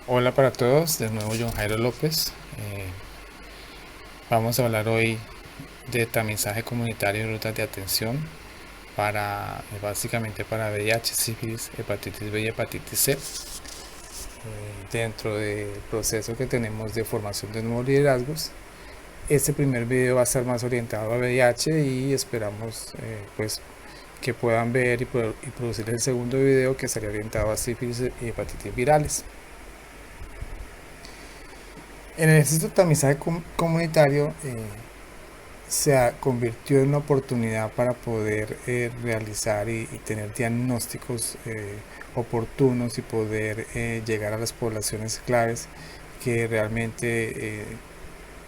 Hola para todos, de nuevo John Jairo López. Vamos a hablar hoy de tamizaje comunitario y rutas de atención básicamente para VIH, sífilis, hepatitis B y hepatitis C. Dentro del proceso que tenemos de formación de nuevos liderazgos, este primer video va a estar más orientado a VIH y esperamos pues que puedan ver y producir el segundo video que estaría orientado a sífilis y hepatitis virales. En el ejercicio de tamizaje comunitario se convirtió en una oportunidad para poder realizar y tener diagnósticos oportunos y poder llegar a las poblaciones claves que realmente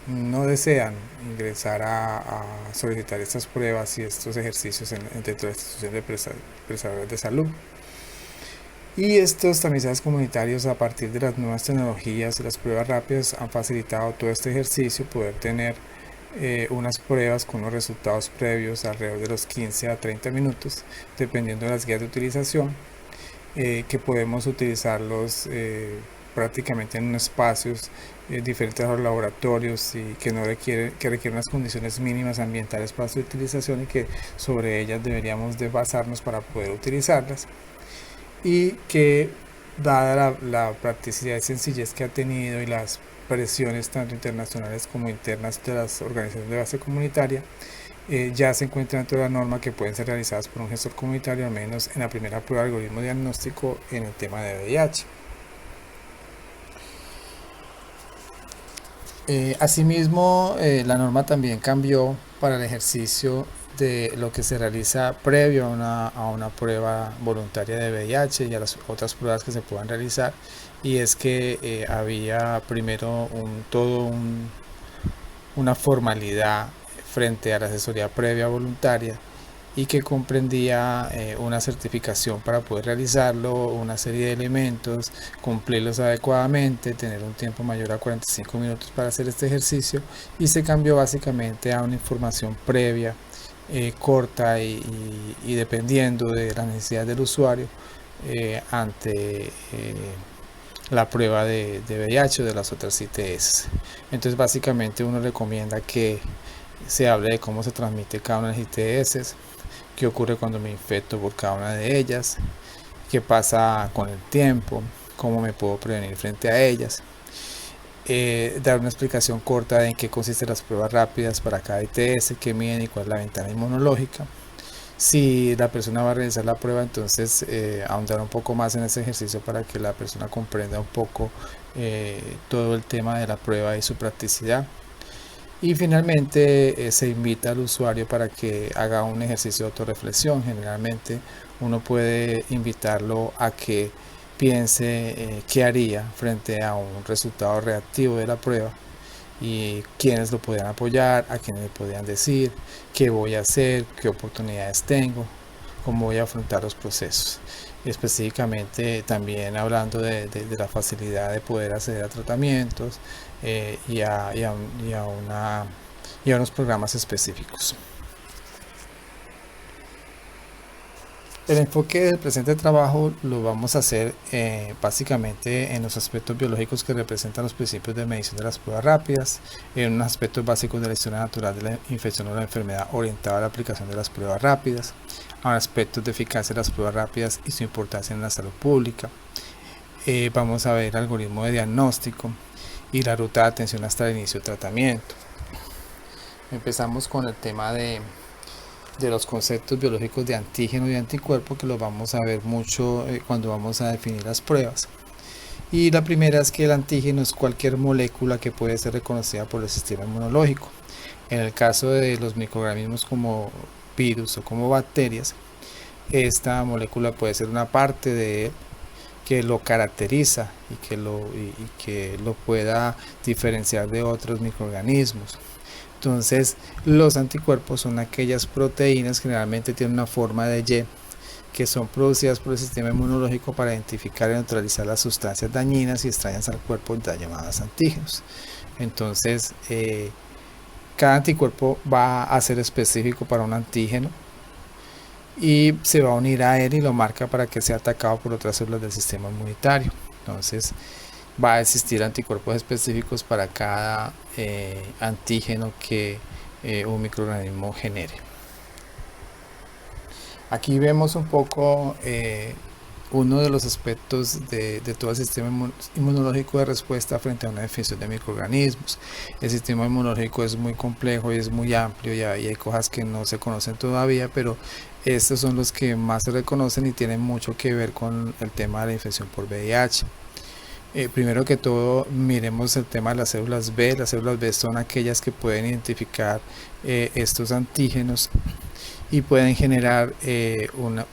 no desean ingresar a solicitar estas pruebas y estos ejercicios dentro de la institución de prestadores de salud. Y estos tamizajes comunitarios, a partir de las nuevas tecnologías y las pruebas rápidas, han facilitado todo este ejercicio, poder tener unas pruebas con los resultados previos alrededor de los 15 a 30 minutos, dependiendo de las guías de utilización, que podemos utilizarlos prácticamente en espacios diferentes a los laboratorios y que requieren unas condiciones mínimas ambientales para su utilización y que sobre ellas deberíamos de basarnos para poder utilizarlas, y que dada la practicidad y sencillez que ha tenido y las presiones tanto internacionales como internas de las organizaciones de base comunitaria, ya se encuentra dentro de la norma que pueden ser realizadas por un gestor comunitario, al menos en la primera prueba de algoritmo diagnóstico en el tema de VIH. Asimismo, la norma también cambió para el ejercicio de lo que se realiza previo a una prueba voluntaria de VIH y a las otras pruebas que se puedan realizar, y es que había primero una formalidad frente a la asesoría previa voluntaria y que comprendía una certificación para poder realizarlo, una serie de elementos, cumplirlos adecuadamente, tener un tiempo mayor a 45 minutos para hacer este ejercicio, y se cambió básicamente a una información previa, corta y dependiendo de las necesidades del usuario ante la prueba de VIH o de las otras ITS. Entonces básicamente uno recomienda que se hable de cómo se transmite cada una de las ITS, qué ocurre cuando me infecto por cada una de ellas, qué pasa con el tiempo, cómo me puedo prevenir frente a ellas, dar una explicación corta de en qué consisten las pruebas rápidas para cada ITS, qué miden y cuál es la ventana inmunológica. Si la persona va a realizar la prueba, entonces ahondar un poco más en ese ejercicio para que la persona comprenda un poco todo el tema de la prueba y su practicidad. Y finalmente se invita al usuario para que haga un ejercicio de autorreflexión. Generalmente uno puede invitarlo a que piense qué haría frente a un resultado reactivo de la prueba y quiénes lo podían apoyar, a quiénes le podían decir, qué voy a hacer, qué oportunidades tengo, cómo voy a afrontar los procesos. Específicamente también hablando de la facilidad de poder acceder a tratamientos y a unos programas específicos. El enfoque del presente trabajo lo vamos a hacer básicamente en los aspectos biológicos que representan los principios de medición de las pruebas rápidas, en unos aspectos básicos de la historia natural de la infección o la enfermedad orientada a la aplicación de las pruebas rápidas, a aspectos de eficacia de las pruebas rápidas y su importancia en la salud pública. Vamos a ver el algoritmo de diagnóstico y la ruta de atención hasta el inicio del tratamiento. Empezamos con el tema de los conceptos biológicos de antígeno y anticuerpo, que los vamos a ver mucho cuando vamos a definir las pruebas. Y la primera es que el antígeno es cualquier molécula que puede ser reconocida por el sistema inmunológico. En el caso de los microorganismos como virus o como bacterias, esta molécula puede ser una parte de él que lo caracteriza y que lo pueda diferenciar de otros microorganismos. Entonces, los anticuerpos son aquellas proteínas que generalmente tienen una forma de Y, que son producidas por el sistema inmunológico para identificar y neutralizar las sustancias dañinas y extrañas al cuerpo, llamadas antígenos. Entonces, cada anticuerpo va a ser específico para un antígeno y se va a unir a él y lo marca para que sea atacado por otras células del sistema inmunitario. Entonces, va a existir anticuerpos específicos para cada antígeno que un microorganismo genere. Aquí vemos un poco uno de los aspectos de todo el sistema inmunológico de respuesta frente a una infección de microorganismos. El sistema inmunológico es muy complejo y es muy amplio y hay cosas que no se conocen todavía, pero estos son los que más se reconocen y tienen mucho que ver con el tema de la infección por VIH. Primero que todo, miremos el tema de las células B. Las células B son aquellas que pueden identificar estos antígenos y pueden generar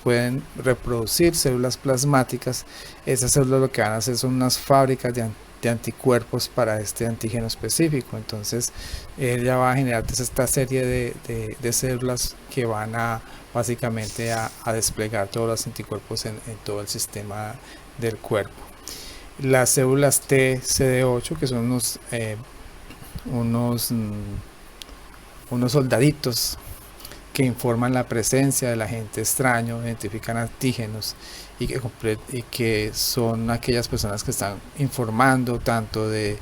pueden reproducir células plasmáticas. Esas células lo que van a hacer son unas fábricas de anticuerpos para este antígeno específico. Entonces ella va a generar esta serie de células que van a básicamente a desplegar todos los anticuerpos en todo el sistema del cuerpo. Las células T CD8, que son unos soldaditos que informan la presencia del agente extraño, identifican antígenos y que son aquellas personas que están informando tanto de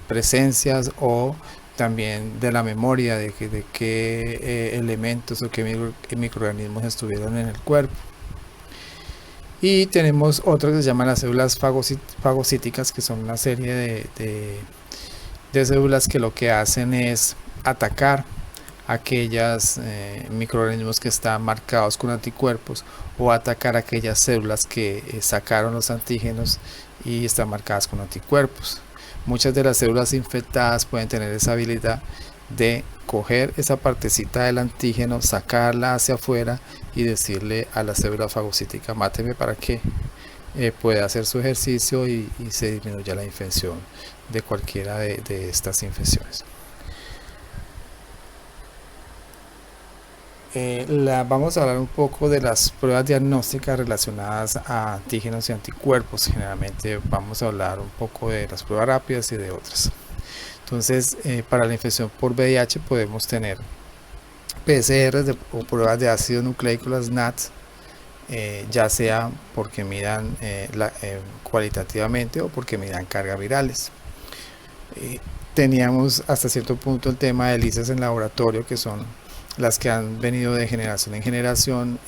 presencias o también de la memoria de qué elementos o qué microorganismos estuvieron en el cuerpo. Y tenemos otras que se llaman las células fagocíticas, que son una serie de células que lo que hacen es atacar aquellas microorganismos que están marcados con anticuerpos o atacar aquellas células que sacaron los antígenos y están marcadas con anticuerpos. Muchas de las células infectadas pueden tener esa habilidad de coger esa partecita del antígeno, sacarla hacia afuera y decirle a la célula fagocítica: máteme, para que pueda hacer su ejercicio y se disminuya la infección de cualquiera de estas infecciones. Vamos a hablar un poco de las pruebas diagnósticas relacionadas a antígenos y anticuerpos. Generalmente vamos a hablar un poco de las pruebas rápidas y de otras. Entonces, para la infección por VIH podemos tener PCRs o pruebas de ácido nucleico, las NATs, ya sea porque midan cualitativamente o porque midan cargas virales. Teníamos hasta cierto punto el tema de ELISAs en laboratorio, que son las que han venido de generación en generación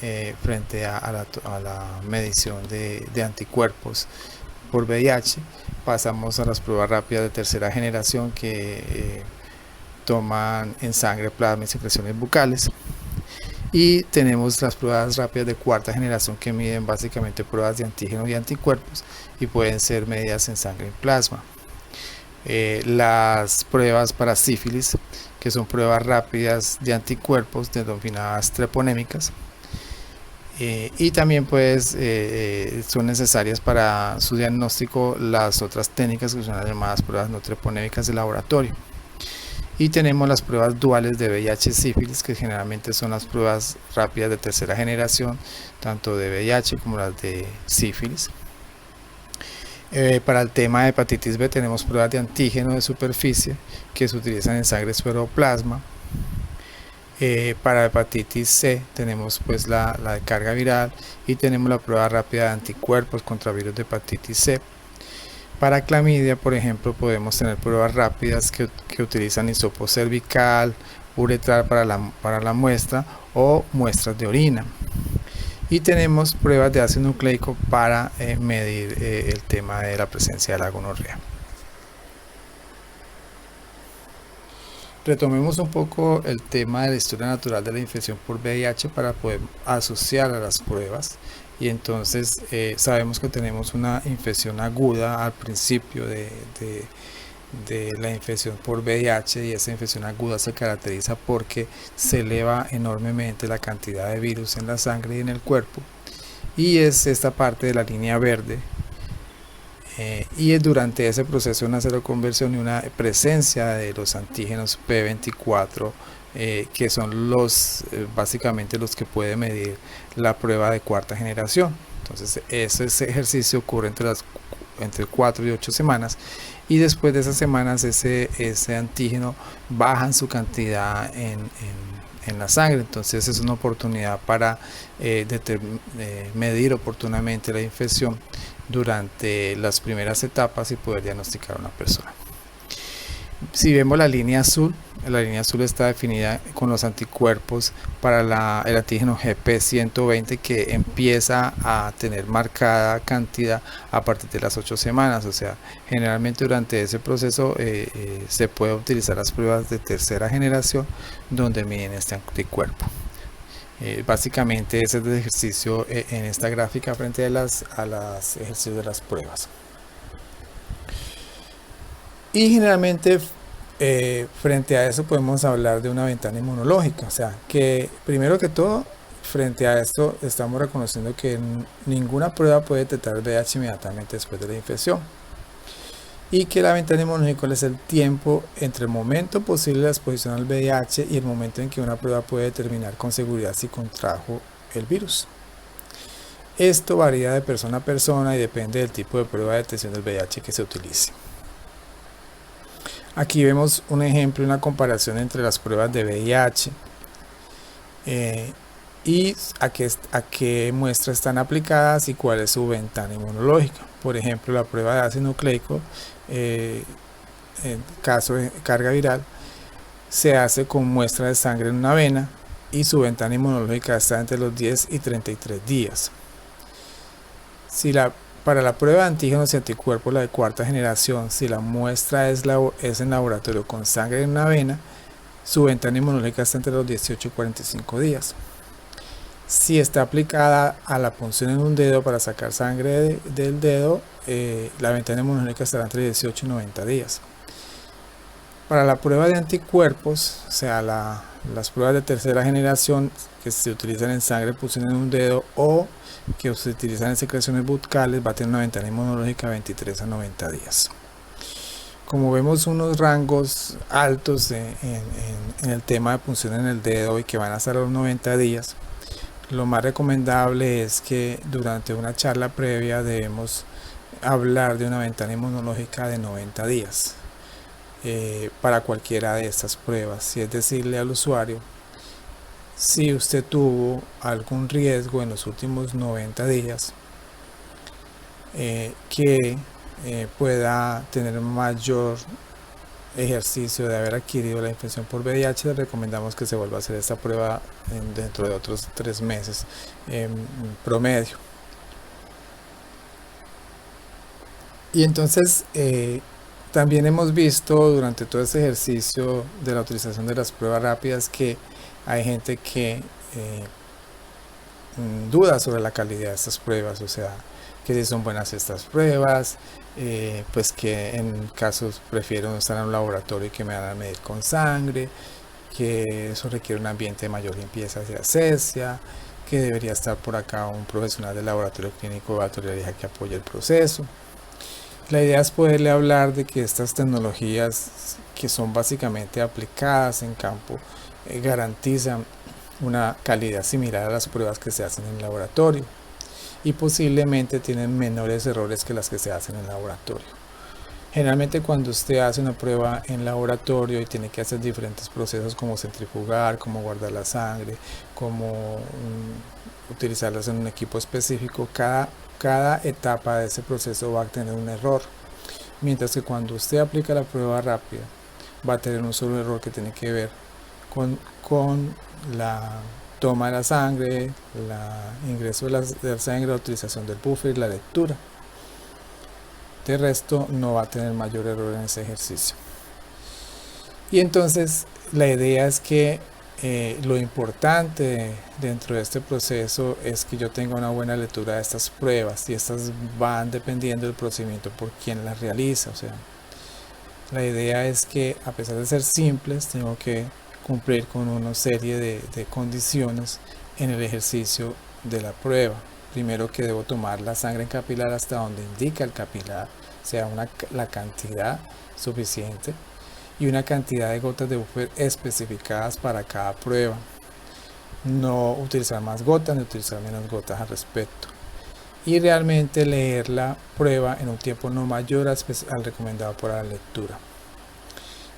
frente a la medición de anticuerpos por VIH. Pasamos a las pruebas rápidas de tercera generación que toman en sangre, plasma y secreciones bucales. Y tenemos las pruebas rápidas de cuarta generación que miden básicamente pruebas de antígenos y anticuerpos y pueden ser medidas en sangre y plasma. Las pruebas para sífilis, que son pruebas rápidas de anticuerpos denominadas treponémicas, y también pues son necesarias para su diagnóstico las otras técnicas que son las llamadas pruebas no treponémicas de laboratorio. Y tenemos las pruebas duales de VIH y sífilis, que generalmente son las pruebas rápidas de tercera generación, tanto de VIH como las de sífilis. Para el tema de hepatitis B tenemos pruebas de antígeno de superficie que se utilizan en sangre, suero o plasma. Para hepatitis C tenemos pues la de carga viral y tenemos la prueba rápida de anticuerpos contra virus de hepatitis C. Para clamidia, por ejemplo, podemos tener pruebas rápidas que utilizan hisopo cervical, uretral para la muestra o muestras de orina. Y tenemos pruebas de ácido nucleico para medir el tema de la presencia de la gonorrea. Retomemos un poco el tema de la historia natural de la infección por VIH para poder asociar a las pruebas. Y entonces sabemos que tenemos una infección aguda al principio de la infección por VIH, y esa infección aguda se caracteriza porque se eleva enormemente la cantidad de virus en la sangre y en el cuerpo, y es esta parte de la línea verde, y es durante ese proceso de una seroconversión y una presencia de los antígenos P24 que son básicamente los que puede medir la prueba de cuarta generación. Entonces ese ejercicio ocurre entre 4 y 8 semanas, y después de esas semanas ese antígeno baja en su cantidad en la sangre. Entonces es una oportunidad para medir oportunamente la infección durante las primeras etapas y poder diagnosticar a una persona. Si vemos la línea azul está definida con los anticuerpos para el antígeno GP120, que empieza a tener marcada cantidad a partir de las 8 semanas. O sea, generalmente durante ese proceso se puede utilizar las pruebas de tercera generación donde miden este anticuerpo. Básicamente ese es el ejercicio en esta gráfica frente a los ejercicios de las pruebas. Y generalmente frente a eso podemos hablar de una ventana inmunológica. O sea, que primero que todo, frente a esto estamos reconociendo que ninguna prueba puede detectar el VIH inmediatamente después de la infección. Y que la ventana inmunológica es el tiempo entre el momento posible de la exposición al VIH y el momento en que una prueba puede determinar con seguridad si contrajo el virus. Esto varía de persona a persona y depende del tipo de prueba de detección del VIH que se utilice. Aquí vemos un ejemplo, una comparación entre las pruebas de VIH y a qué muestras están aplicadas y cuál es su ventana inmunológica. Por ejemplo, la prueba de ácido nucleico, en caso de carga viral, se hace con muestra de sangre en una vena y su ventana inmunológica está entre los 10 y 33 días. Para la prueba de antígenos y anticuerpos, la de cuarta generación, si la muestra es en laboratorio con sangre en una vena, su ventana inmunológica está entre los 18 y 45 días. Si está aplicada a la punción en un dedo para sacar sangre del dedo, la ventana inmunológica estará entre 18 y 90 días. Para la prueba de anticuerpos, o sea, las pruebas de tercera generación que se utilizan en sangre, punción en un dedo o que se utilizan en secreciones bucales, va a tener una ventana inmunológica de 23 a 90 días. Como vemos unos rangos altos en el tema de punción en el dedo y que van a estar a los 90 días, lo más recomendable es que durante una charla previa debemos hablar de una ventana inmunológica de 90 días para cualquiera de estas pruebas, y es decirle al usuario si usted tuvo algún riesgo en los últimos 90 días que pueda tener mayor ejercicio de haber adquirido la infección por VIH, le recomendamos que se vuelva a hacer esta prueba dentro de otros 3 meses en promedio. Y entonces también hemos visto durante todo este ejercicio de la utilización de las pruebas rápidas que hay gente que duda sobre la calidad de estas pruebas, o sea, que si son buenas estas pruebas, pues que en casos prefiero estar en un laboratorio y que me van a medir con sangre, que eso requiere un ambiente de mayor limpieza y asepsia, que debería estar por acá un profesional del laboratorio clínico de bacteriología que apoye el proceso. La idea es poderle hablar de que estas tecnologías, que son básicamente aplicadas en campo, garantizan una calidad similar a las pruebas que se hacen en el laboratorio y posiblemente tienen menores errores que las que se hacen en el laboratorio. Generalmente cuando usted hace una prueba en laboratorio y tiene que hacer diferentes procesos como centrifugar, como guardar la sangre, como utilizarlas en un equipo específico, cada etapa de ese proceso va a tener un error, mientras que cuando usted aplica la prueba rápida va a tener un solo error que tiene que ver con la toma de la sangre, el ingreso de la sangre, la utilización del buffer y la lectura. De resto no va a tener mayor error en ese ejercicio. Y entonces la idea es que lo importante dentro de este proceso es que yo tenga una buena lectura de estas pruebas, y estas van dependiendo del procedimiento por quien las realiza. O sea, la idea es que a pesar de ser simples, tengo que cumplir con una serie de condiciones en el ejercicio de la prueba. Primero, que debo tomar la sangre en capilar hasta donde indica el capilar, o sea, la cantidad suficiente, y una cantidad de gotas de buffer especificadas para cada prueba. No utilizar más gotas ni utilizar menos gotas al respecto. Y realmente leer la prueba en un tiempo no mayor al recomendado para la lectura.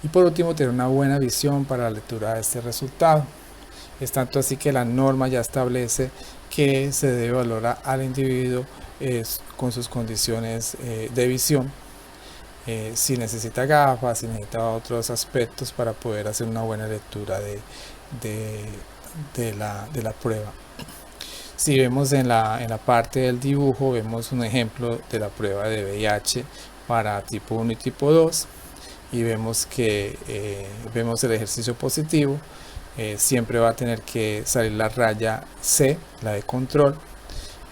Y por último, tener una buena visión para la lectura de este resultado. Es tanto así que la norma ya establece que se debe valorar al individuo con sus condiciones de visión, si necesita gafas, si necesita otros aspectos para poder hacer una buena lectura de, de la prueba. Si vemos en la parte del dibujo, vemos un ejemplo de la prueba de VIH para tipo 1 y tipo 2 y vemos que vemos el ejercicio positivo. Siempre va a tener que salir la raya C, la de control.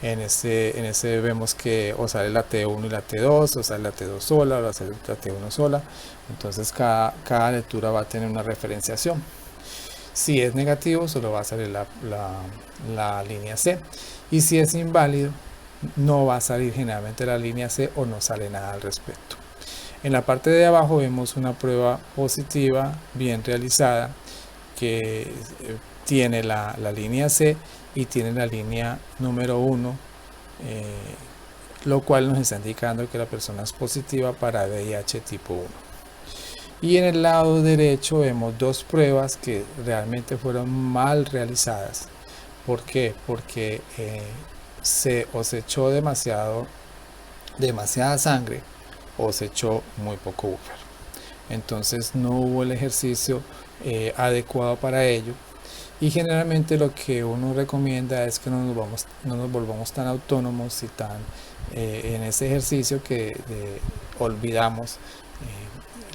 En ese vemos que o sale la T1 y la T2, o sale la T2 sola, o la T1 sola. Entonces cada lectura va a tener una referenciación. Si es negativo, solo va a salir la línea C. Y si es inválido, no va a salir generalmente la línea C o no sale nada al respecto. En la parte de abajo vemos una prueba positiva bien realizada que tiene la línea C y tiene la línea número 1, lo cual nos está indicando que la persona es positiva para VIH tipo 1. Y en el lado derecho vemos dos pruebas que realmente fueron mal realizadas. ¿Por qué? Porque se echó demasiada sangre o se echó muy poco buffer. Entonces no hubo el ejercicio adecuado para ello. Y generalmente lo que uno recomienda es que no nos volvamos tan autónomos y tan en ese ejercicio que olvidamos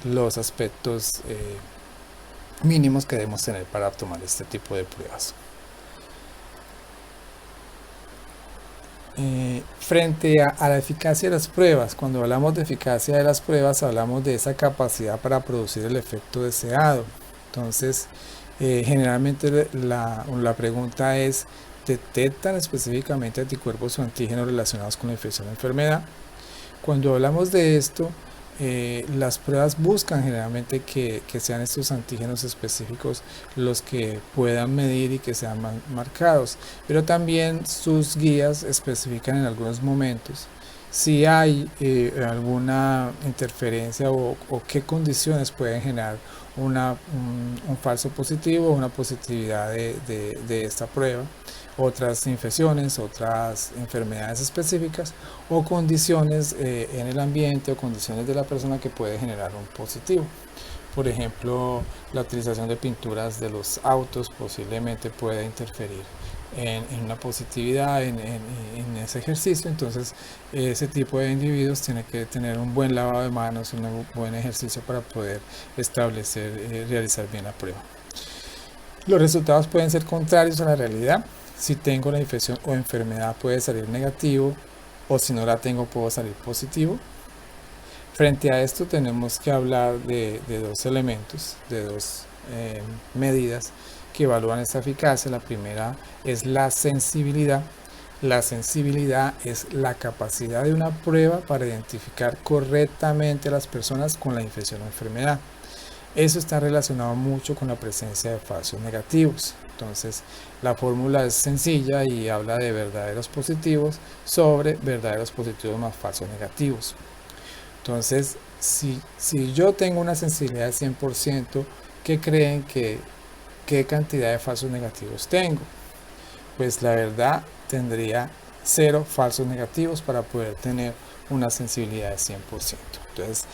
los aspectos mínimos que debemos tener para tomar este tipo de pruebas. Frente a la eficacia de las pruebas, cuando hablamos de eficacia de las pruebas, hablamos de esa capacidad para producir el efecto deseado. Entonces, generalmente la pregunta es, ¿detectan específicamente anticuerpos o antígenos relacionados con la infección o enfermedad? Cuando hablamos de esto, las pruebas buscan generalmente que sean estos antígenos específicos los que puedan medir y que sean marcados, pero también sus guías especifican en algunos momentos si hay alguna interferencia o qué condiciones pueden generar un falso positivo o una positividad de esta prueba, otras infecciones, otras enfermedades específicas o condiciones en el ambiente o condiciones de la persona que puede generar un positivo. Por ejemplo, la utilización de pinturas de los autos posiblemente pueda interferir en una positividad en ese ejercicio. Entonces ese tipo de individuos tiene que tener un buen lavado de manos, un buen ejercicio para poder establecer, realizar bien la prueba. Los resultados pueden ser contrarios a la realidad. Si tengo la infección o enfermedad puede salir negativo, o si no la tengo puedo salir positivo. Frente a esto tenemos que hablar de dos elementos, de dos medidas que evalúan esta eficacia. La primera es la sensibilidad. La sensibilidad es la capacidad de una prueba para identificar correctamente a las personas con la infección o enfermedad. Eso está relacionado mucho con la presencia de falsos negativos. Entonces, la fórmula es sencilla y habla de verdaderos positivos sobre verdaderos positivos más falsos negativos. Entonces, si yo tengo una sensibilidad de 100%, ¿qué creen qué cantidad de falsos negativos tengo? Pues la verdad tendría 0 falsos negativos para poder tener una sensibilidad de 100%. Entonces,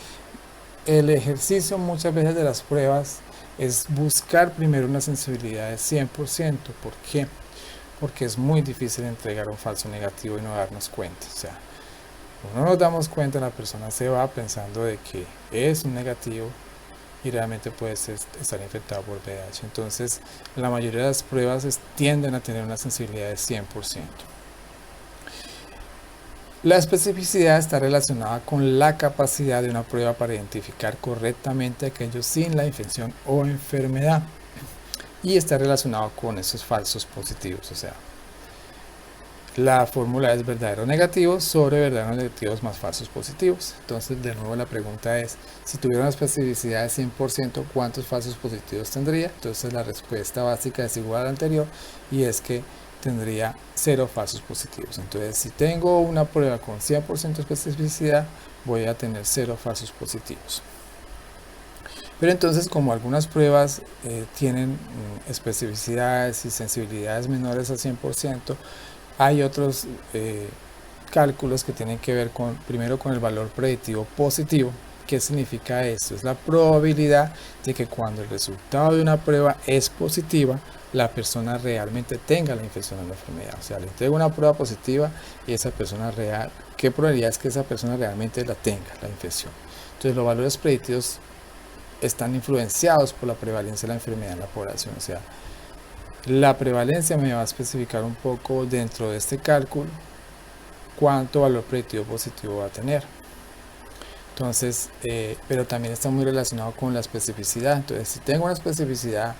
el ejercicio muchas veces de las pruebas es buscar primero una sensibilidad de 100%. ¿Por qué? Porque es muy difícil entregar un falso negativo y no darnos cuenta. O sea, no nos damos cuenta, la persona se va pensando de que es un negativo y realmente puede estar infectado por VIH. Entonces, la mayoría de las pruebas tienden a tener una sensibilidad de 100%. La especificidad está relacionada con la capacidad de una prueba para identificar correctamente a aquellos sin la infección o enfermedad, y está relacionado con esos falsos positivos. O sea, la fórmula es verdadero negativo sobre verdaderos negativos más falsos positivos. Entonces, de nuevo la pregunta es, si tuviera una especificidad de 100%, ¿cuántos falsos positivos tendría? Entonces la respuesta básica es igual a la anterior, y es que tendría 0 falsos positivos. Entonces, si tengo una prueba con 100% de especificidad, voy a tener 0 falsos positivos. Pero entonces, como algunas pruebas tienen especificidades y sensibilidades menores al 100%, hay otros cálculos que tienen que ver primero con el valor predictivo positivo. ¿Qué significa esto? Es la probabilidad de que cuando el resultado de una prueba es positiva, la persona realmente tenga la infección o la enfermedad. O sea, le entrego una prueba positiva y esa persona real, ¿qué probabilidad es que esa persona realmente la tenga, la infección? Entonces, los valores predictivos están influenciados por la prevalencia de la enfermedad en la población. O sea, la prevalencia me va a especificar un poco dentro de este cálculo cuánto valor predictivo positivo va a tener. Entonces, pero también está muy relacionado con la especificidad. Entonces, si tengo una especificidad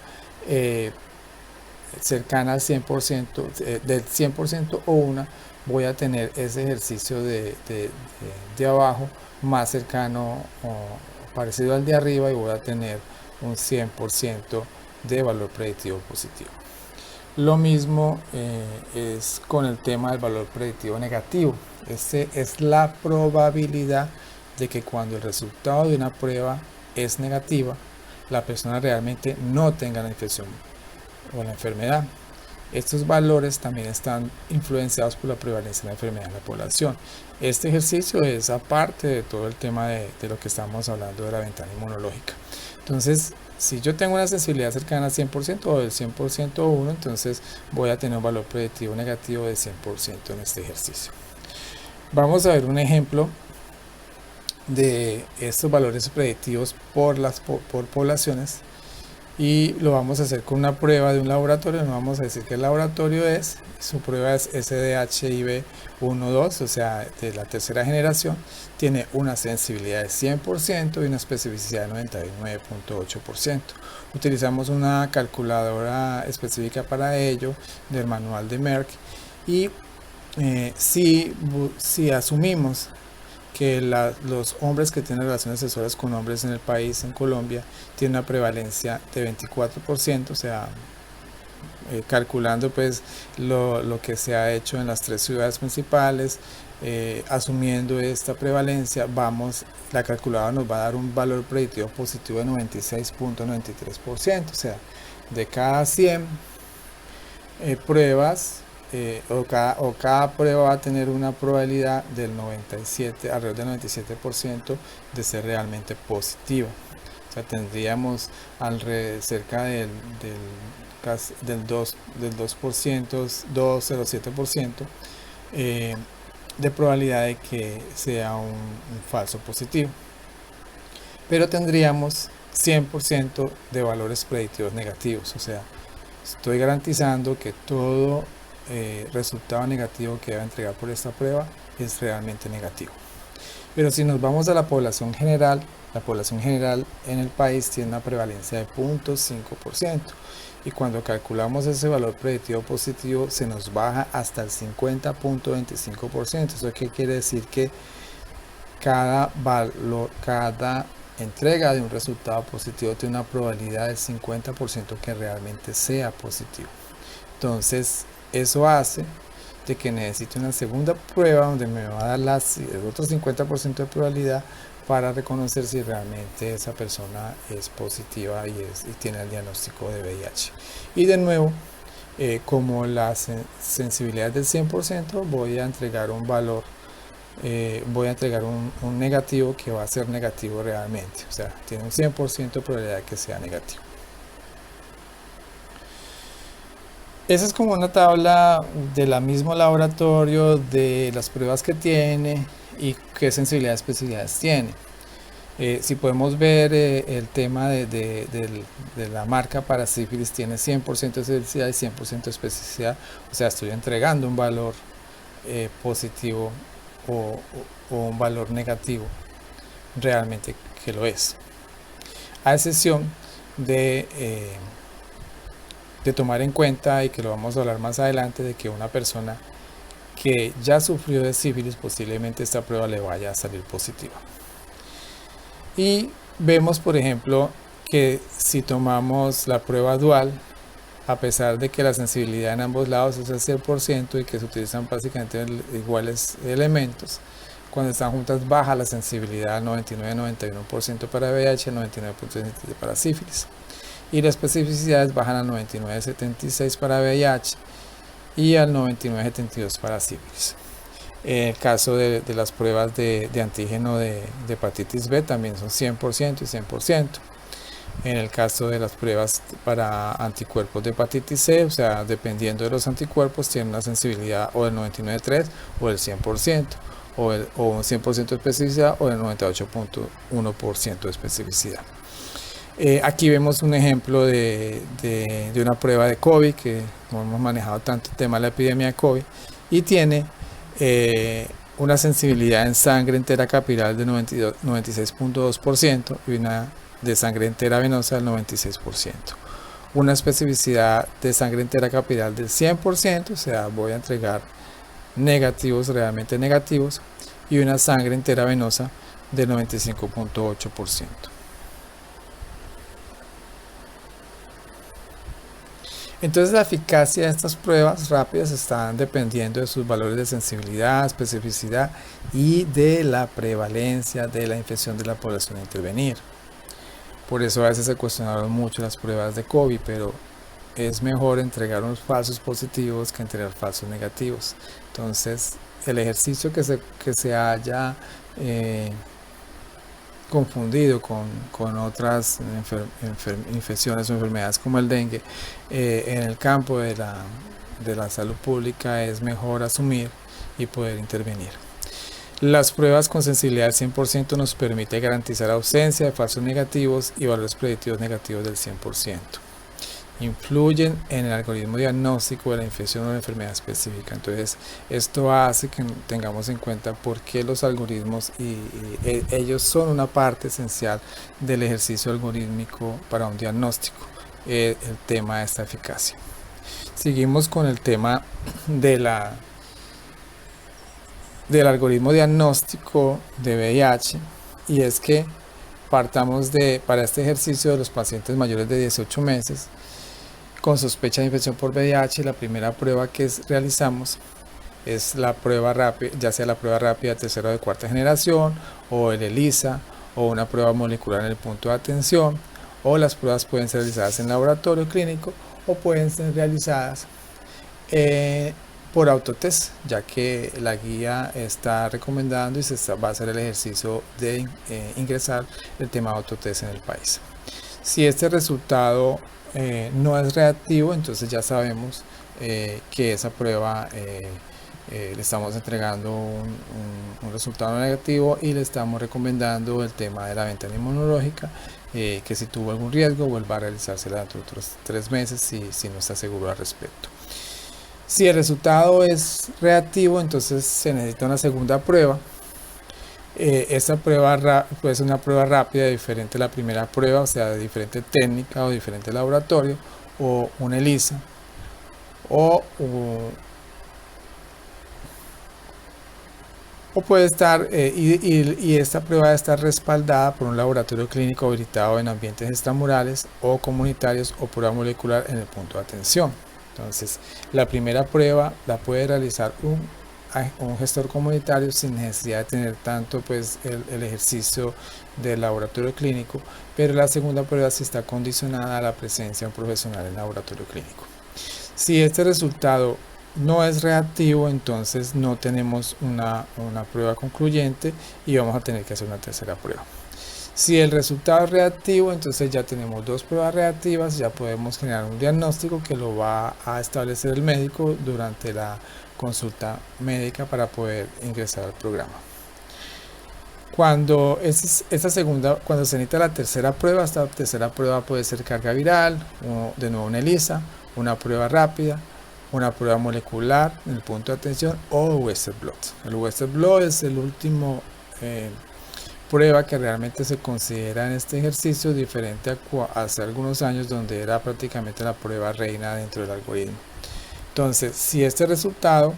cercana al 100%, del 100% o una, voy a tener ese ejercicio de abajo más cercano o parecido al de arriba y voy a tener un 100% de valor predictivo positivo. Lo mismo es con el tema del valor predictivo negativo. Este es la probabilidad de que cuando el resultado de una prueba es negativa, la persona realmente no tenga la infección o la enfermedad. Estos valores también están influenciados por la prevalencia de la enfermedad en la población. Este ejercicio es aparte de todo el tema de lo que estamos hablando de la ventana inmunológica. Entonces, si yo tengo una sensibilidad cercana al 100% o del 100% o 1, entonces voy a tener un valor predictivo negativo de 100% en este ejercicio. Vamos a ver un ejemplo de estos valores predictivos por poblaciones y lo vamos a hacer con una prueba de un laboratorio. No vamos a decir que el laboratorio es, su prueba es SDHIV12, o sea, de la tercera generación, tiene una sensibilidad de 100% y una especificidad de 99.8%. Utilizamos una calculadora específica para ello del manual de Merck y si asumimos que los hombres que tienen relaciones sexuales con hombres en el país, en Colombia, tienen una prevalencia de 24%, o sea, calculando pues lo que se ha hecho en las 3 ciudades principales, asumiendo esta prevalencia, la calculadora nos va a dar un valor predictivo positivo de 96.93%, o sea, de cada 100 pruebas, cada prueba va a tener una probabilidad del 97, alrededor del 97% de ser realmente positiva. O sea, tendríamos cerca del 2,07% de probabilidad de que sea un falso positivo. Pero tendríamos 100% de valores predictivos negativos. O sea, estoy garantizando que todo resultado negativo que deba entregar por esta prueba es realmente negativo. Pero si nos vamos a la población general en el país tiene una prevalencia de 0.5%, y cuando calculamos ese valor predictivo positivo se nos baja hasta el 50.25%. ¿Eso qué quiere decir? Que cada entrega de un resultado positivo tiene una probabilidad del 50% que realmente sea positivo. Entonces, eso hace de que necesite una segunda prueba donde me va a dar el otro 50% de probabilidad para reconocer si realmente esa persona es positiva y tiene el diagnóstico de VIH. Y de nuevo, como la sensibilidad es del 100%, voy a entregar un valor, voy a entregar un negativo que va a ser negativo realmente. O sea, tiene un 100% de probabilidad de que sea negativo. Esa es como una tabla del mismo laboratorio de las pruebas que tiene y qué sensibilidad y especificidades tiene. Si podemos ver el tema de la marca para sífilis, tiene 100% de sensibilidad y 100% de especificidad. O sea, estoy entregando un valor positivo o un valor negativo realmente que lo es. A excepción de tomar en cuenta, y que lo vamos a hablar más adelante, de que una persona que ya sufrió de sífilis, posiblemente esta prueba le vaya a salir positiva. Y vemos, por ejemplo, que si tomamos la prueba dual, a pesar de que la sensibilidad en ambos lados es el 100% y que se utilizan básicamente iguales elementos, cuando están juntas baja la sensibilidad al 99-91% para VIH, al 99.77% para sífilis. Y las especificidades bajan al 99.76 para VIH y al 99.72 para sífilis. En el caso de las pruebas de antígeno de hepatitis B también son 100% y 100%. En el caso de las pruebas para anticuerpos de hepatitis C, o sea, dependiendo de los anticuerpos, tienen una sensibilidad o del 99.3 o del 100%, o un 100% de especificidad o del 98.1% de especificidad. Aquí vemos un ejemplo de una prueba de COVID, que no hemos manejado tanto el tema de la epidemia de COVID, y tiene una sensibilidad en sangre entera capilar del 96.2% y una de sangre entera venosa del 96%. Una especificidad de sangre entera capilar del 100%, o sea, voy a entregar negativos, realmente negativos, y una sangre entera venosa del 95.8%. Entonces la eficacia de estas pruebas rápidas están dependiendo de sus valores de sensibilidad, especificidad y de la prevalencia de la infección de la población a intervenir. Por eso a veces se cuestionaron mucho las pruebas de COVID, pero es mejor entregar unos falsos positivos que entregar falsos negativos. Entonces el ejercicio que se haya confundido con otras infecciones o enfermedades como el dengue, en el campo de la salud pública es mejor asumir y poder intervenir. Las pruebas con sensibilidad del 100% nos permite garantizar ausencia de falsos negativos y valores predictivos negativos del 100%. Influyen en el algoritmo diagnóstico de la infección o la enfermedad específica. Entonces, esto hace que tengamos en cuenta por qué los algoritmos y ellos son una parte esencial del ejercicio algorítmico para un diagnóstico, el tema de esta eficacia. Seguimos con el tema del algoritmo diagnóstico de VIH, y es que partamos para este ejercicio de los pacientes mayores de 18 meses con sospecha de infección por VIH. La primera prueba que realizamos es la prueba rápida, ya sea la prueba rápida de tercera o de cuarta generación, o el ELISA, o una prueba molecular en el punto de atención, o las pruebas pueden ser realizadas en laboratorio clínico o pueden ser realizadas por autotest, ya que la guía está recomendando y se va a hacer el ejercicio de ingresar el tema de autotest en el país. Si este resultado no es reactivo, entonces ya sabemos que esa prueba le estamos entregando un resultado negativo y le estamos recomendando el tema de la ventana inmunológica, que si tuvo algún riesgo vuelva a realizársela dentro de otros 3 meses si no está seguro al respecto. Si el resultado es reactivo, entonces se necesita una segunda prueba. Esta prueba puede ser una prueba rápida diferente a la primera prueba, o sea, de diferente técnica o diferente laboratorio, o un ELISA, o puede estar, y esta prueba debe estar respaldada por un laboratorio clínico habilitado en ambientes extramurales o comunitarios, o prueba molecular en el punto de atención. Entonces, la primera prueba la puede realizar un gestor comunitario sin necesidad de tener tanto pues el ejercicio del laboratorio clínico, pero la segunda prueba sí está condicionada a la presencia de un profesional en el laboratorio clínico. Si este resultado no es reactivo, entonces no tenemos una prueba concluyente y vamos a tener que hacer una tercera prueba. Si el resultado es reactivo, entonces ya tenemos 2 pruebas reactivas, ya podemos generar un diagnóstico que lo va a establecer el médico durante la consulta médica para poder ingresar al programa. Cuando se necesita la tercera prueba, esta tercera prueba puede ser carga viral, de nuevo una ELISA, una prueba rápida, una prueba molecular en el punto de atención, o Western blot. El Western blot es el último prueba que realmente se considera en este ejercicio, diferente a hace algunos años donde era prácticamente la prueba reina dentro del algoritmo. Entonces, si este resultado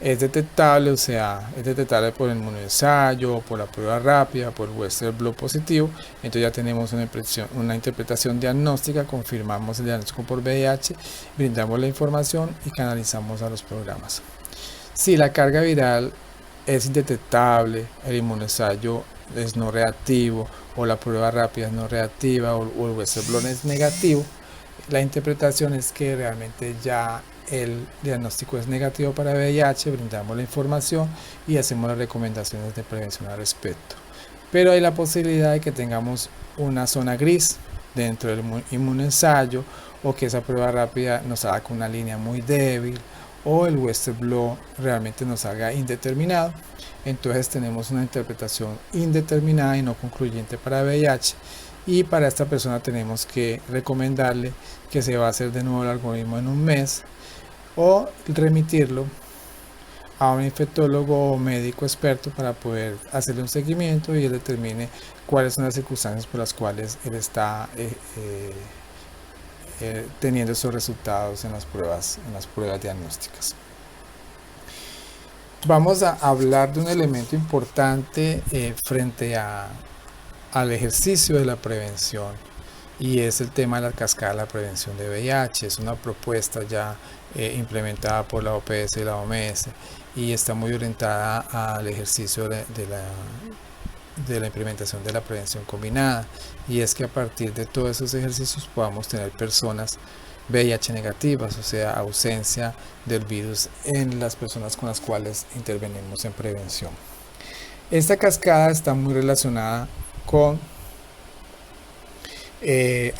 es detectable, o sea, es detectable por el inmunoensayo, por la prueba rápida, por el Western blot positivo, entonces ya tenemos una interpretación diagnóstica, confirmamos el diagnóstico por VIH, brindamos la información y canalizamos a los programas. Si la carga viral es indetectable, el inmunoensayo es no reactivo, o la prueba rápida es no reactiva, o el Western blot es negativo, la interpretación es que realmente ya el diagnóstico es negativo para VIH, brindamos la información y hacemos las recomendaciones de prevención al respecto. Pero hay la posibilidad de que tengamos una zona gris dentro del inmunoensayo, o que esa prueba rápida nos haga con una línea muy débil, o el Western blot realmente nos haga indeterminado. Entonces tenemos una interpretación indeterminada y no concluyente para VIH, y para esta persona tenemos que recomendarle que se va a hacer de nuevo el algoritmo en un mes, o remitirlo a un infectólogo o médico experto para poder hacerle un seguimiento y él determine cuáles son las circunstancias por las cuales él está teniendo esos resultados en las pruebas diagnósticas. Vamos a hablar de un elemento importante frente al ejercicio de la prevención, y es el tema de la cascada de la prevención de VIH. Es una propuesta ya implementada por la OPS y la OMS, y está muy orientada al ejercicio de la implementación de la prevención combinada, y es que a partir de todos esos ejercicios podamos tener personas VIH negativas, o sea, ausencia del virus en las personas con las cuales intervenimos en prevención. Esta cascada está muy relacionada con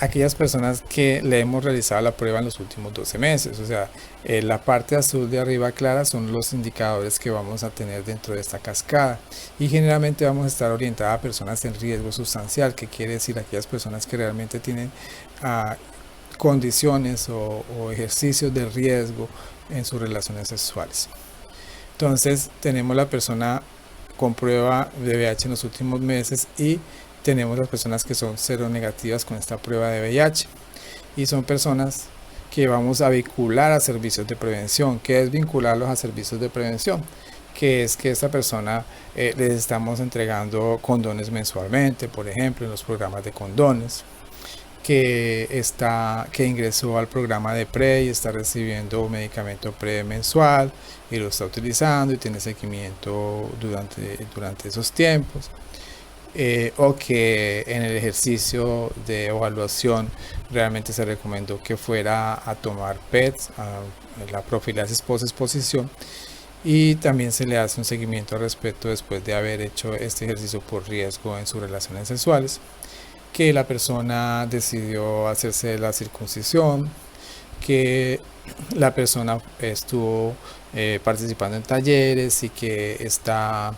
aquellas personas que le hemos realizado la prueba en los últimos 12 meses, o sea, la parte azul de arriba clara son los indicadores que vamos a tener dentro de esta cascada, y generalmente vamos a estar orientadas a personas en riesgo sustancial, que quiere decir aquellas personas que realmente tienen condiciones o ejercicios de riesgo en sus relaciones sexuales. Entonces tenemos la persona con prueba de VIH en los últimos meses, y tenemos las personas que son seronegativas con esta prueba de VIH, y son personas que vamos a vincular a servicios de prevención. ¿Qué es vincularlos a servicios de prevención? Que es que esta persona les estamos entregando condones mensualmente, por ejemplo, en los programas de condones, que ingresó al programa de PRE y está recibiendo un medicamento PRE mensual y lo está utilizando y tiene seguimiento durante esos tiempos. O que en el ejercicio de evaluación realmente se recomendó que fuera a tomar PETs, la profilaxis post-exposición, y también se le hace un seguimiento al respecto después de haber hecho este ejercicio por riesgo en sus relaciones sexuales, que la persona decidió hacerse la circuncisión, que la persona estuvo participando en talleres y que está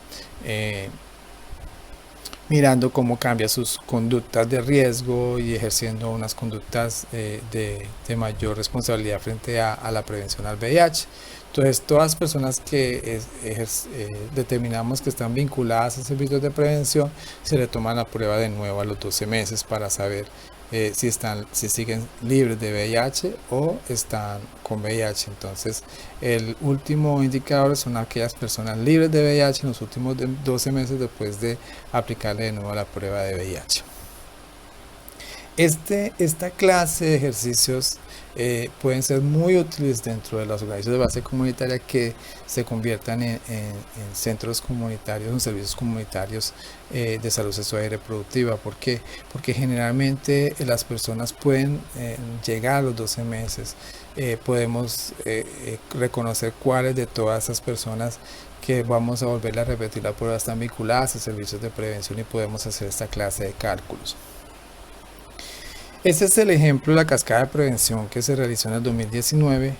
mirando cómo cambia sus conductas de riesgo y ejerciendo unas conductas de mayor responsabilidad frente a la prevención al VIH. Entonces, todas las personas que determinamos que están vinculadas a servicios de prevención, se le toma la prueba de nuevo a los 12 meses para saber si siguen libres de VIH o están con VIH. Entonces, el último indicador son aquellas personas libres de VIH en los últimos 12 meses después de aplicarle de nuevo la prueba de VIH. Esta clase de ejercicios pueden ser muy útiles dentro de las organizaciones de base comunitaria que se conviertan en centros comunitarios, en servicios comunitarios de salud sexual y reproductiva. ¿Por qué? Porque generalmente las personas pueden llegar a los 12 meses, podemos reconocer cuáles de todas esas personas que vamos a volver a repetir la prueba están vinculadas a servicios de prevención, y podemos hacer esta clase de cálculos. Este es el ejemplo de la cascada de prevención que se realizó en el 2019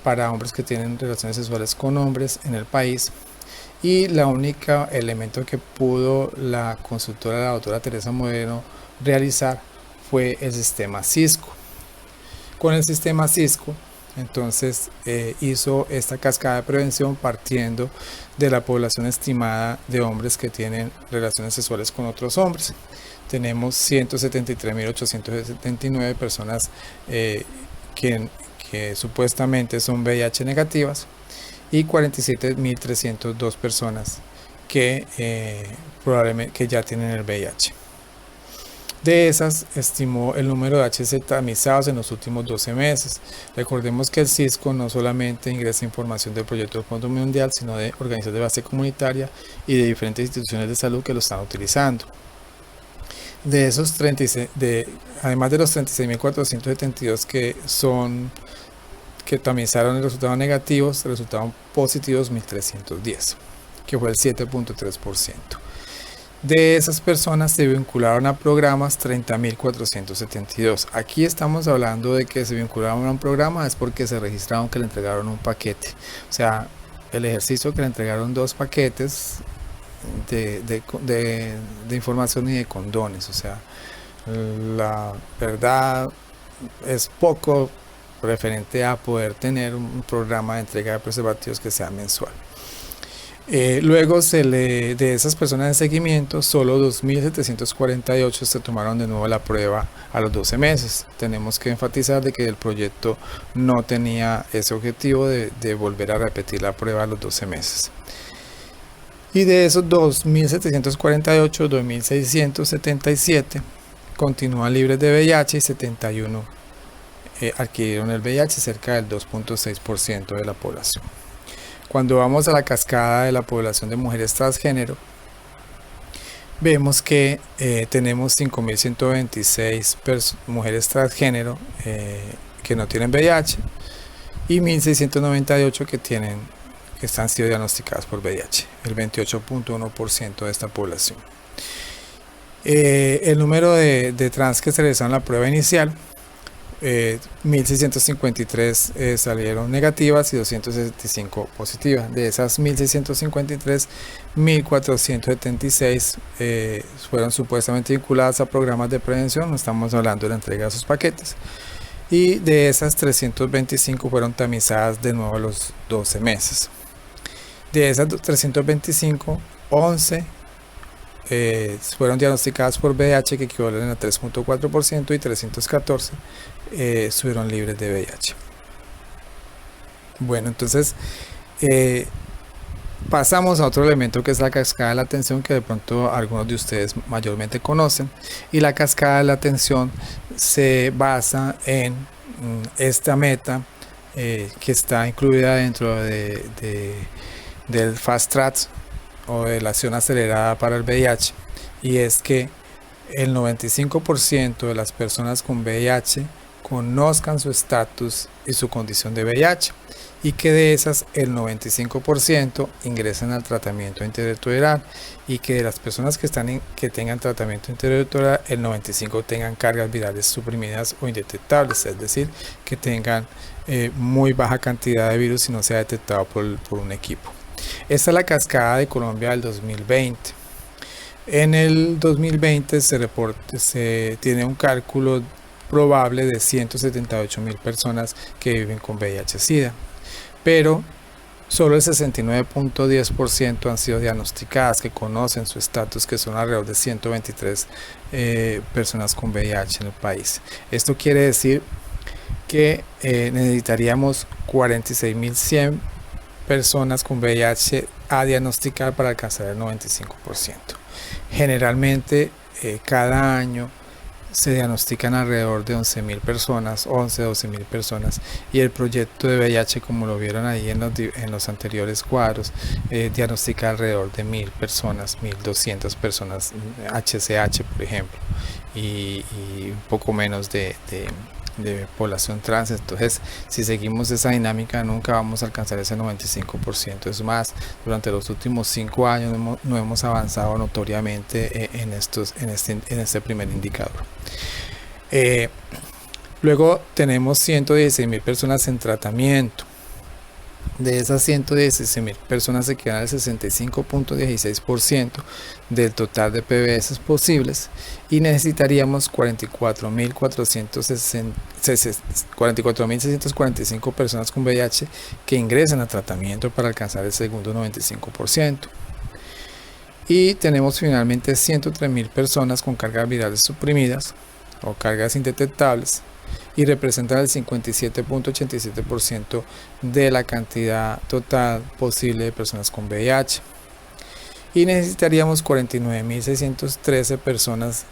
para hombres que tienen relaciones sexuales con hombres en el país, y la única elemento que pudo la consultora, la doctora Teresa Moreno, realizar fue el sistema Cisco. Con el sistema Cisco, entonces hizo esta cascada de prevención partiendo de la población estimada de hombres que tienen relaciones sexuales con otros hombres. Tenemos 173.879 personas que supuestamente son VIH negativas, y 47.302 personas que probablemente ya tienen el VIH. De esas, estimó el número de HC tamizados en los últimos 12 meses. Recordemos que el Cisco no solamente ingresa información del proyecto del Fondo Mundial, sino de organizaciones de base comunitaria y de diferentes instituciones de salud que lo están utilizando. De esos además de los 36.472 que son que tamizaron el resultado negativos, resultaron positivos 1.310, que fue el 7.3%. De esas personas se vincularon a programas 30.472. Aquí estamos hablando de que se vincularon a un programa es porque se registraron que le entregaron un paquete. O sea, el ejercicio que le entregaron 2 paquetes de información y de condones. O sea, la verdad es poco referente a poder tener un programa de entrega de preservativos que sea mensual. Luego de esas personas de seguimiento, solo 2.748 se tomaron de nuevo la prueba a los 12 meses. Tenemos que enfatizar de que el proyecto no tenía ese objetivo de volver a repetir la prueba a los 12 meses. Y de esos 2.748, 2.677 continúan libres de VIH y 71 adquirieron el VIH, cerca del 2.6% de la población. Cuando vamos a la cascada de la población de mujeres transgénero, vemos que tenemos 5.126 mujeres transgénero que no tienen VIH y 1.698 que están sido diagnosticadas por VIH, el 28.1% de esta población. El número de trans que se realizaron la prueba inicial, 1.653 salieron negativas y 265 positivas. De esas 1.653, 1.476 fueron supuestamente vinculadas a programas de prevención. No estamos hablando de la entrega de sus paquetes. Y de esas 325 fueron tamizadas de nuevo a los 12 meses. De esas 325, 11 fueron diagnosticadas por VIH, que equivalen a 3.4%, y 314 estuvieron libres de VIH. Bueno, entonces pasamos a otro elemento que es la cascada de la atención, que de pronto algunos de ustedes mayormente conocen. Y la cascada de la atención se basa en esta meta que está incluida dentro del Fast Track o de la acción acelerada para el VIH, y es que el 95% de las personas con VIH conozcan su estatus y su condición de VIH, y que de esas el 95% ingresen al tratamiento interretroviral, y que de las personas que tengan tratamiento interretroviral, el 95% tengan cargas virales suprimidas o indetectables, es decir, que tengan muy baja cantidad de virus y no sea detectado por un equipo. Esta es la cascada de Colombia del 2020. En el 2020 se tiene un cálculo probable de 178.000 personas que viven con VIH-Sida, pero solo el 69.10% han sido diagnosticadas, que conocen su estatus, que son alrededor de 123 personas con VIH en el país. Esto quiere decir que necesitaríamos 46.100 personas con VIH a diagnosticar para alcanzar el 95%. Generalmente cada año se diagnostican alrededor de 11.000 personas, 12.000 personas, y el proyecto de VIH, como lo vieron ahí en los anteriores cuadros, diagnostica alrededor de 1.000 personas, 1.200 personas HCH, por ejemplo, y un poco menos de población trans. Entonces, si seguimos esa dinámica, nunca vamos a alcanzar ese 95%. Es más, durante los últimos 5 años no hemos avanzado notoriamente en este primer indicador. Luego tenemos 116.000 personas en tratamiento. De esas 116.000 personas se quedan el 65.16% del total de PBS posibles, y necesitaríamos 44.645 personas con VIH que ingresen a tratamiento para alcanzar el segundo 95%. Y tenemos finalmente 103.000 personas con cargas virales suprimidas o cargas indetectables, y representan el 57.87% de la cantidad total posible de personas con VIH. Y necesitaríamos 49.613 personas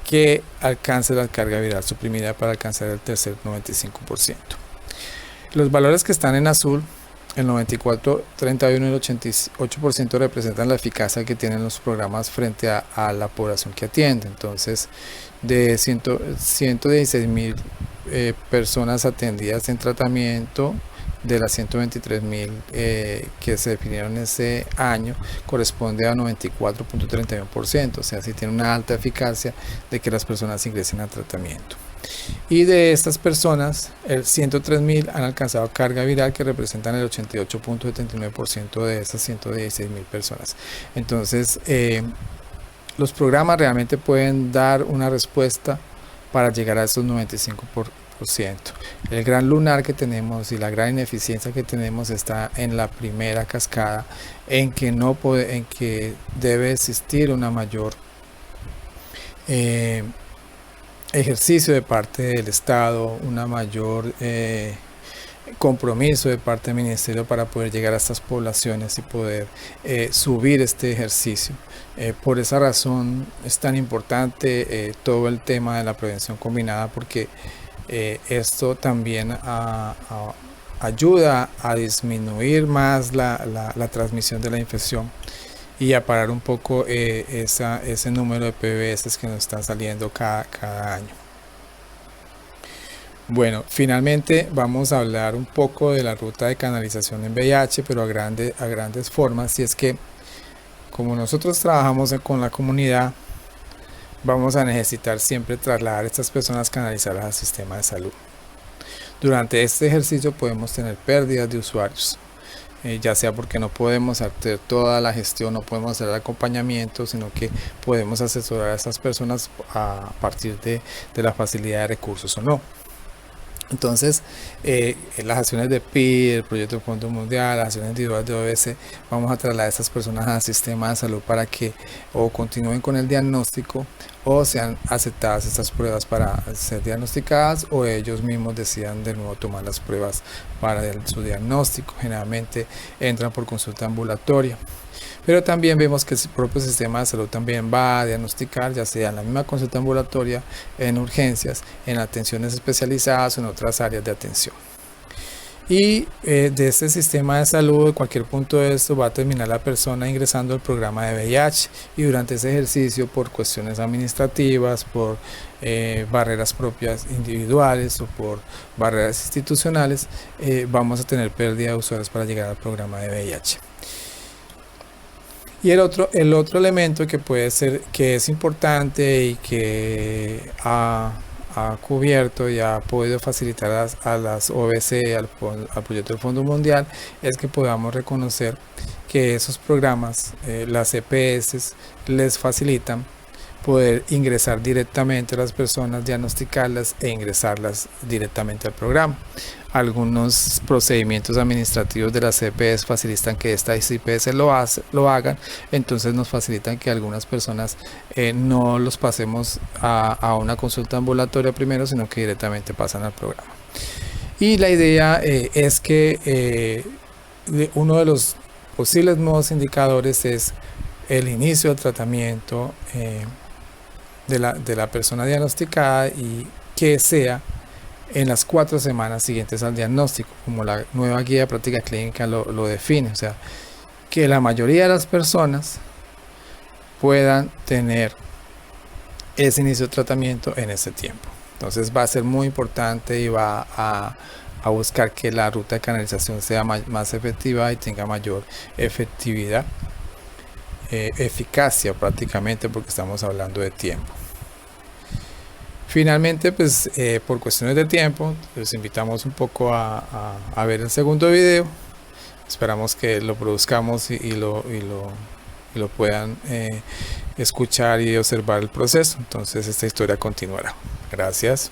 que alcancen la carga viral suprimida para alcanzar el tercer 95%. Los valores que están en azul, el 94, 31 y el 88%, representan la eficacia que tienen los programas frente a la población que atiende. Entonces, de 116.000 personas atendidas en tratamiento de las 123.000 que se definieron ese año, corresponde a 94.31%, o sea, sí tiene una alta eficacia de que las personas ingresen a tratamiento. Y de estas personas, el 103.000 han alcanzado carga viral, que representan el 88.79% de esas 116.000 personas. Entonces, los programas realmente pueden dar una respuesta para llegar a esos 95%. El gran lunar que tenemos y la gran ineficiencia que tenemos está en la primera cascada, en que debe existir una mayor ejercicio de parte del Estado, una mayor compromiso de parte del ministerio para poder llegar a estas poblaciones y poder subir este ejercicio. Por esa razón es tan importante todo el tema de la prevención combinada, porque esto también ayuda a disminuir más la transmisión de la infección y a parar un poco ese número de PBS que nos están saliendo cada año. Bueno, finalmente vamos a hablar un poco de la ruta de canalización en VIH, pero a grandes formas, y es que como nosotros trabajamos con la comunidad, vamos a necesitar siempre trasladar a estas personas canalizadas al sistema de salud. Durante este ejercicio podemos tener pérdidas de usuarios, ya sea porque no podemos hacer toda la gestión, no podemos hacer el acompañamiento, sino que podemos asesorar a estas personas a partir de la facilidad de recursos o no. Entonces, las acciones de PIR, el proyecto del Fondo Mundial, las acciones individuales de OBS, vamos a trasladar a estas personas al sistema de salud para que o continúen con el diagnóstico o sean aceptadas estas pruebas para ser diagnosticadas, o ellos mismos decidan de nuevo tomar las pruebas para su diagnóstico. Generalmente entran por consulta ambulatoria. Pero también vemos que el propio sistema de salud también va a diagnosticar, ya sea en la misma consulta ambulatoria, en urgencias, en atenciones especializadas o en otras áreas de atención. Y de este sistema de salud, de cualquier punto de esto, va a terminar la persona ingresando al programa de VIH, y durante ese ejercicio, por cuestiones administrativas, por barreras propias individuales o por barreras institucionales, vamos a tener pérdida de usuarios para llegar al programa de VIH. Y el otro elemento que puede ser, que es importante y que ha cubierto y ha podido facilitar a las OBC, al proyecto del Fondo Mundial, es que podamos reconocer que esos programas, las EPS, les facilitan poder ingresar directamente a las personas, diagnosticarlas e ingresarlas directamente al programa. Algunos procedimientos administrativos de las EPS facilitan que estas EPS lo hagan, entonces nos facilitan que algunas personas no los pasemos a una consulta ambulatoria primero, sino que directamente pasan al programa. Y la idea es que uno de los posibles nuevos indicadores es el inicio del tratamiento de la persona diagnosticada, y que sea en las 4 semanas siguientes al diagnóstico, como la nueva guía de práctica clínica lo define. O sea, que la mayoría de las personas puedan tener ese inicio de tratamiento en ese tiempo. Entonces va a ser muy importante y va a buscar que la ruta de canalización sea más efectiva y tenga mayor efectividad, eficacia prácticamente, porque estamos hablando de tiempo. Finalmente, pues por cuestiones de tiempo, les invitamos un poco a ver el segundo video. Esperamos que lo produzcamos y lo puedan escuchar y observar el proceso. Entonces esta historia continuará. Gracias.